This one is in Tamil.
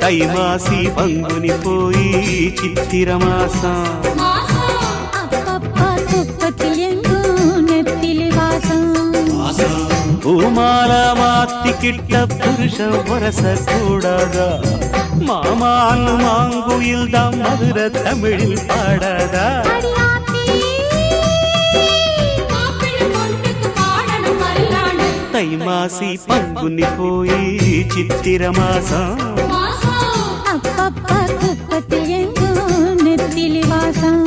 தை மாசி பங்குனி போய் சித்திர மாசம் பூமால மாத்திக்கிட்ட புருஷ வரச கூடாதா மாமான் மாங்குயில் தான் மதுர தமிழில் பாடாதா தை மாசி பங்குனி போய் சித்திர மாசம் அப்பப்பா குப்பத்தில் எங்கோ நெத்திலி வாசம்